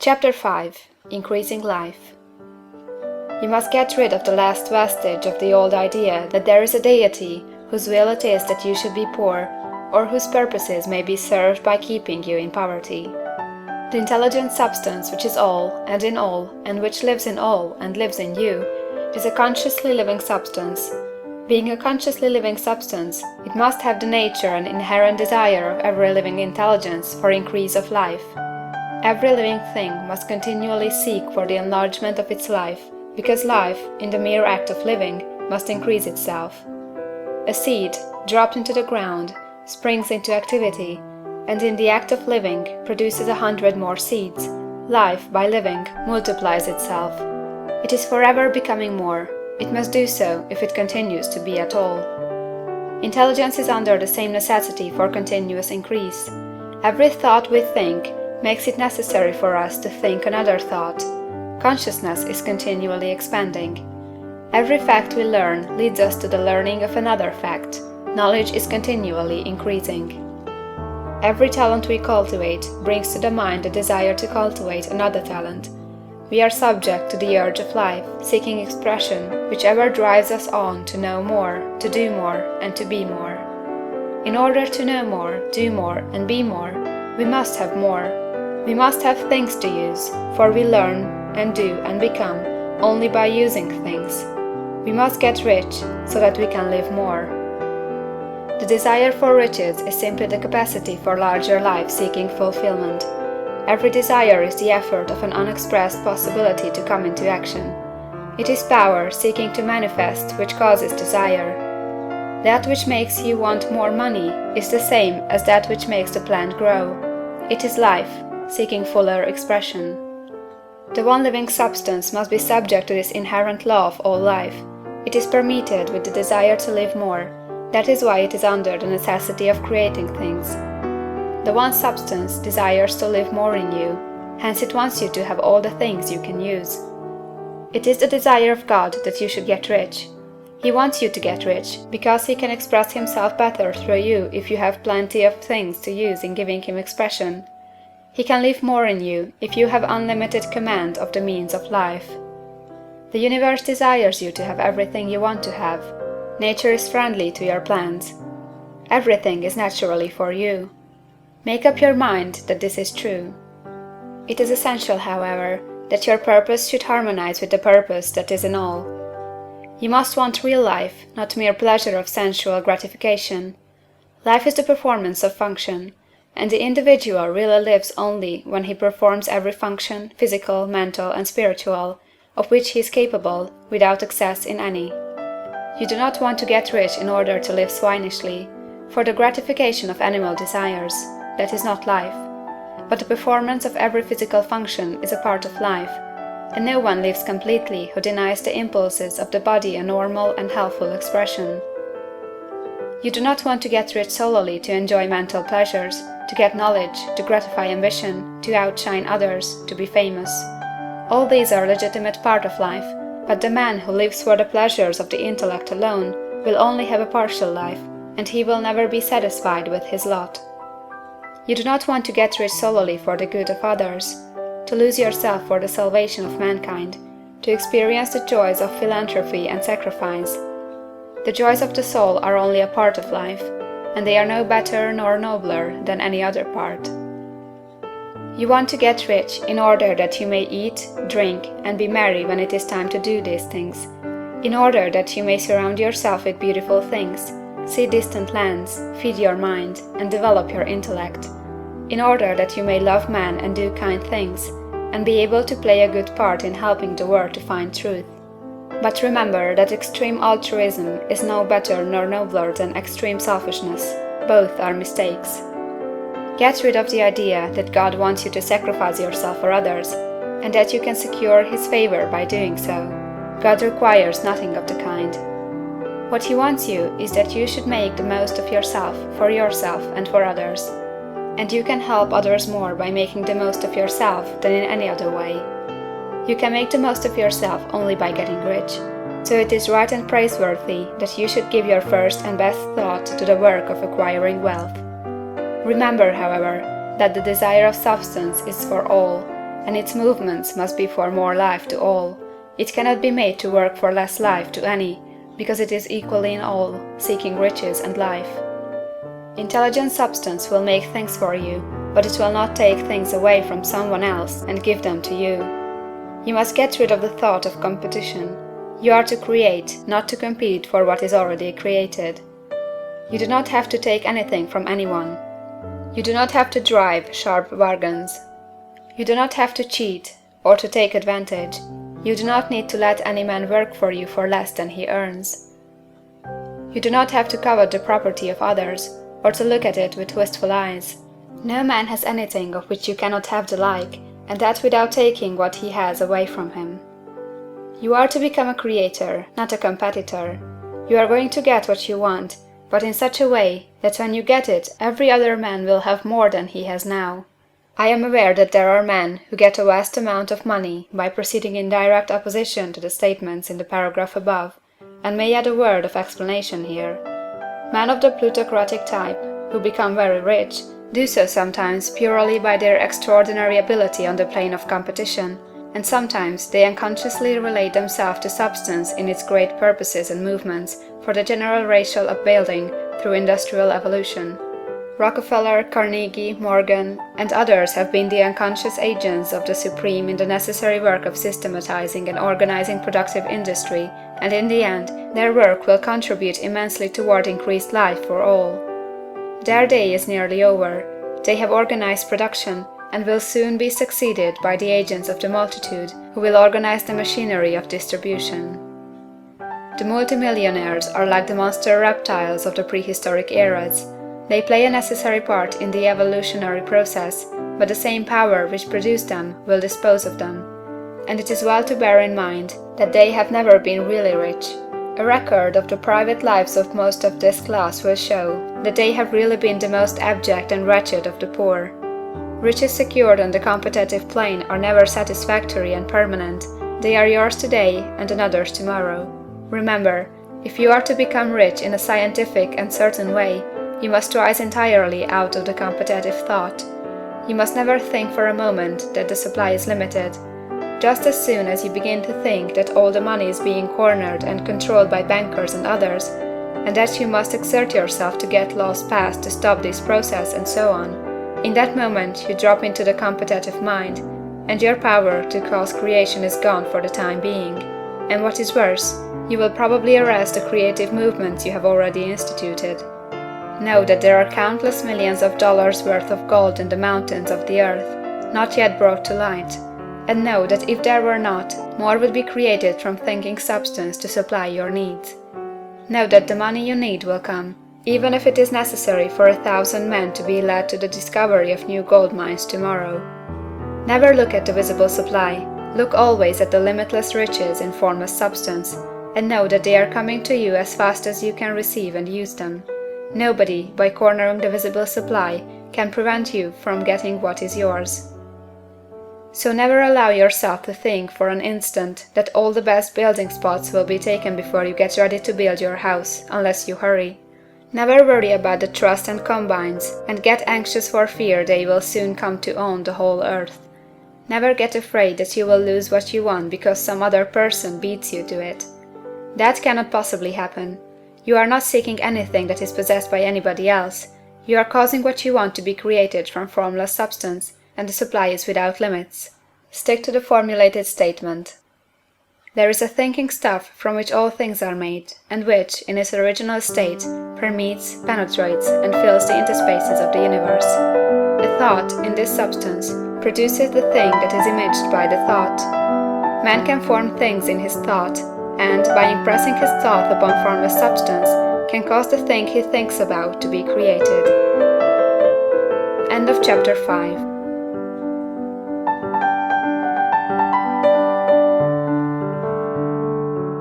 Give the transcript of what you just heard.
Chapter 5. Increasing Life. You must get rid of the last vestige of the old idea that there is a deity whose will it is that you should be poor, or whose purposes may be served by keeping you in poverty. The intelligent substance which is all, and in all, and which lives in all, and lives in you, is a consciously living substance. Being a consciously living substance, it must have the nature and inherent desire of every living intelligence for increase of life. Every living thing must continually seek for the enlargement of its life, because life, in the mere act of living, must increase itself. A seed, dropped into the ground, springs into activity, and in the act of living produces 100 more seeds. Life, by living, multiplies itself. It is forever becoming more. It must do so if it continues to be at all. Intelligence is under the same necessity for continuous increase. Every thought we think makes it necessary for us to think another thought. Consciousness is continually expanding. Every fact we learn leads us to the learning of another fact. Knowledge is continually increasing. Every talent we cultivate brings to the mind the desire to cultivate another talent. We are subject to the urge of life, seeking expression, which ever drives us on to know more, to do more, and to be more. In order to know more, do more, and be more, we must have more. We must have things to use, for we learn, and do, and become only by using things. We must get rich, so that we can live more. The desire for riches is simply the capacity for larger life seeking fulfillment. Every desire is the effort of an unexpressed possibility to come into action. It is power seeking to manifest which causes desire. That which makes you want more money is the same as that which makes the plant grow. It is life, seeking fuller expression. The one living substance must be subject to this inherent law of all life. It is permeated with the desire to live more. That is why it is under the necessity of creating things. The one substance desires to live more in you, hence it wants you to have all the things you can use. It is the desire of God that you should get rich. He wants you to get rich, because He can express Himself better through you if you have plenty of things to use in giving Him expression. He can live more in you if you have unlimited command of the means of life. The universe desires you to have everything you want to have. Nature is friendly to your plans. Everything is naturally for you. Make up your mind that this is true. It is essential, however, that your purpose should harmonize with the purpose that is in all. You must want real life, not mere pleasure of sensual gratification. Life is the performance of function, and the individual really lives only when he performs every function, physical, mental, and spiritual, of which he is capable, without excess in any. You do not want to get rich in order to live swinishly, for the gratification of animal desires. That is not life. But the performance of every physical function is a part of life, and no one lives completely who denies the impulses of the body a normal and healthful expression. You do not want to get rich solely to enjoy mental pleasures, to get knowledge, to gratify ambition, to outshine others, to be famous. All these are a legitimate part of life, but the man who lives for the pleasures of the intellect alone will only have a partial life, and he will never be satisfied with his lot. You do not want to get rich solely for the good of others, to lose yourself for the salvation of mankind, to experience the joys of philanthropy and sacrifice. The joys of the soul are only a part of life, and they are no better nor nobler than any other part. You want to get rich in order that you may eat, drink, and be merry when it is time to do these things, in order that you may surround yourself with beautiful things, see distant lands, feed your mind, and develop your intellect, in order that you may love man and do kind things, and be able to play a good part in helping the world to find truth. But remember that extreme altruism is no better nor nobler than extreme selfishness. Both are mistakes. Get rid of the idea that God wants you to sacrifice yourself for others, and that you can secure His favor by doing so. God requires nothing of the kind. What He wants you is that you should make the most of yourself and for others. And you can help others more by making the most of yourself than in any other way. You can make the most of yourself only by getting rich. So it is right and praiseworthy that you should give your first and best thought to the work of acquiring wealth. Remember, however, that the desire of substance is for all, and its movements must be for more life to all. It cannot be made to work for less life to any, because it is equally in all, seeking riches and life. Intelligent substance will make things for you, but it will not take things away from someone else and give them to you. You must get rid of the thought of competition. You are to create, not to compete for what is already created. You do not have to take anything from anyone. You do not have to drive sharp bargains. You do not have to cheat or to take advantage. You do not need to let any man work for you for less than he earns. You do not have to covet the property of others, or to look at it with wistful eyes. No man has anything of which you cannot have the like, and that without taking what he has away from him. You are to become a creator, not a competitor. You are going to get what you want, but in such a way that when you get it every other man will have more than he has now. I am aware that there are men who get a vast amount of money by proceeding in direct opposition to the statements in the paragraph above, and may add a word of explanation here. Men of the plutocratic type, who become very rich, do so sometimes purely by their extraordinary ability on the plane of competition, and sometimes they unconsciously relate themselves to substance in its great purposes and movements for the general racial upbuilding through industrial evolution. Rockefeller, Carnegie, Morgan, and others have been the unconscious agents of the supreme in the necessary work of systematizing and organizing productive industry, and in the end, their work will contribute immensely toward increased life for all. Their day is nearly over. They have organized production, and will soon be succeeded by the agents of the multitude, who will organize the machinery of distribution. The multimillionaires are like the monster reptiles of the prehistoric eras. They play a necessary part in the evolutionary process, but the same power which produced them will dispose of them. And it is well to bear in mind that they have never been really rich. A record of the private lives of most of this class will show that they have really been the most abject and wretched of the poor. Riches secured on the competitive plane are never satisfactory and permanent. They are yours today and another's tomorrow. Remember, if you are to become rich in a scientific and certain way, you must rise entirely out of the competitive thought. You must never think for a moment that the supply is limited. Just as soon as you begin to think that all the money is being cornered and controlled by bankers and others, and that you must exert yourself to get laws passed to stop this process and so on, in that moment you drop into the competitive mind, and your power to cause creation is gone for the time being. And what is worse, you will probably arrest the creative movements you have already instituted. Know that there are countless millions of dollars worth of gold in the mountains of the earth, not yet brought to light, and know that if there were not, more would be created from thinking substance to supply your needs. Know that the money you need will come, even if it is necessary for 1,000 men to be led to the discovery of new gold mines tomorrow. Never look at the visible supply, look always at the limitless riches in formless substance, and know that they are coming to you as fast as you can receive and use them. Nobody, by cornering the visible supply, can prevent you from getting what is yours. So never allow yourself to think for an instant that all the best building spots will be taken before you get ready to build your house, unless you hurry. Never worry about the trust and combines, and get anxious for fear they will soon come to own the whole earth. Never get afraid that you will lose what you want because some other person beats you to it. That cannot possibly happen. You are not seeking anything that is possessed by anybody else. You are causing what you want to be created from formless substance, and the supply is without limits. Stick to the formulated statement. There is a thinking stuff from which all things are made, and which, in its original state, permeates, penetrates, and fills the interspaces of the universe. A thought, in this substance, produces the thing that is imaged by the thought. Man can form things in his thought, and, by impressing his thought upon formless substance, can cause the thing he thinks about to be created. End of chapter 5.